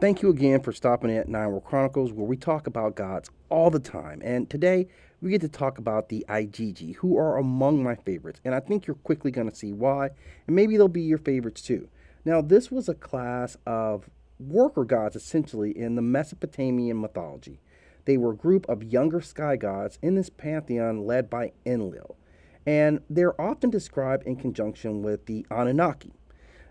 Thank you again for stopping in at Nine World Chronicles, where we talk about gods all the time. And today we get to talk about the Igigi, who are among my favorites. And I think you're quickly going to see why, and maybe they'll be your favorites too. Now, this was a class of worker gods essentially in the Mesopotamian mythology. They were a group of younger sky gods in this pantheon led by Enlil. And they're often described in conjunction with the Anunnaki.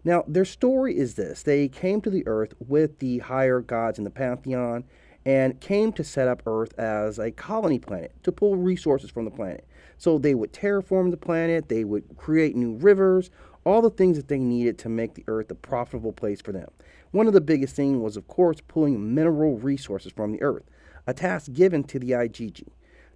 Now, their story is this. They came to the earth with the higher gods in the pantheon and came to set up Earth as a colony planet to pull resources from the planet. So they would terraform the planet, they would create new rivers, all the things that they needed to make the Earth a profitable place for them. One of the biggest things was, of course, pulling mineral resources from the Earth, a task given to the Igigi.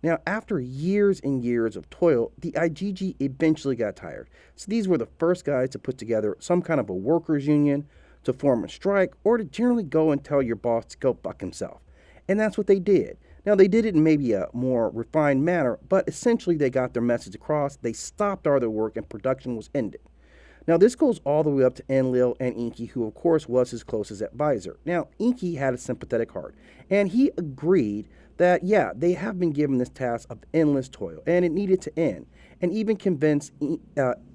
Now, after years and years of toil, the Igigi eventually got tired. So these were the first guys to put together some kind of a workers' union, to form a strike, or to generally go and tell your boss to go fuck himself. And that's what they did. Now, they did it in maybe a more refined manner, but essentially they got their message across. They stopped all their work and production was ended. Now, this goes all the way up to Enlil and Igigi, who, of course, was his closest advisor. Now, Igigi had a sympathetic heart, and he agreed that, yeah, they have been given this task of endless toil, and it needed to end, and even convinced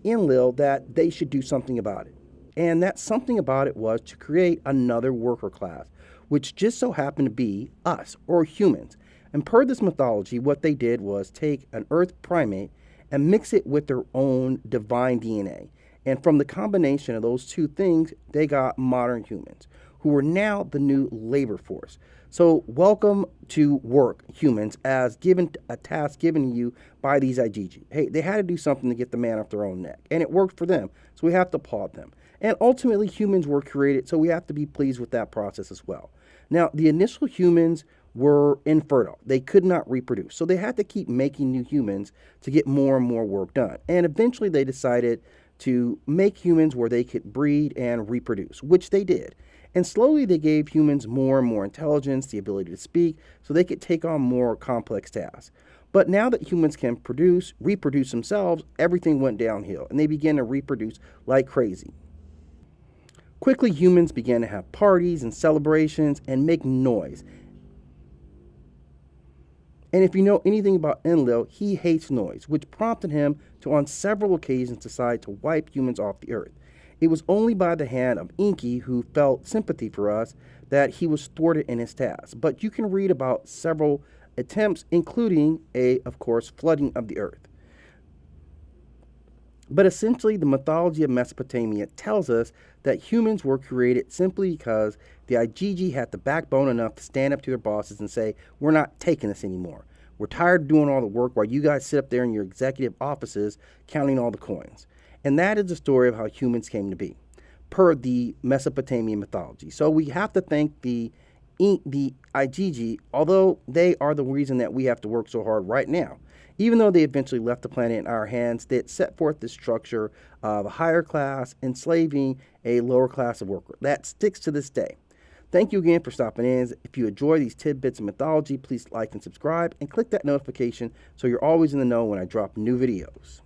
Enlil that they should do something about it. And that something about it was to create another worker class, which just so happened to be us, or humans. And per this mythology, what they did was take an earth primate and mix it with their own divine DNA. And from the combination of those two things, they got modern humans, who are now the new labor force. So welcome to work, humans, as given a task given to you by these Igigi. Hey, they had to do something to get the man off their own neck, and it worked for them, so we have to applaud them. And ultimately, humans were created, so we have to be pleased with that process as well. Now, the initial humans were infertile. They could not reproduce, so they had to keep making new humans to get more and more work done. And eventually, they decided to make humans where they could breed and reproduce, which they did. And slowly they gave humans more and more intelligence, the ability to speak, so they could take on more complex tasks. But now that humans can reproduce themselves, everything went downhill, and they began to reproduce like crazy. Quickly, humans began to have parties and celebrations and make noise. And if you know anything about Enlil, he hates noise, which prompted him to, on several occasions, decide to wipe humans off the earth. It was only by the hand of Igigi, who felt sympathy for us, that he was thwarted in his task. But you can read about several attempts, including of course, flooding of the earth. But essentially, the mythology of Mesopotamia tells us that humans were created simply because the Igigi had the backbone enough to stand up to their bosses and say, we're not taking this anymore. We're tired of doing all the work while you guys sit up there in your executive offices counting all the coins. And that is the story of how humans came to be, per the Mesopotamian mythology. So we have to thank the Igigi, although they are the reason that we have to work so hard right now. Even though they eventually left the planet in our hands, that set forth this structure of a higher class enslaving a lower class of worker. That sticks to this day. Thank you again for stopping in. If you enjoy these tidbits of mythology, please like and subscribe and click that notification so you're always in the know when I drop new videos.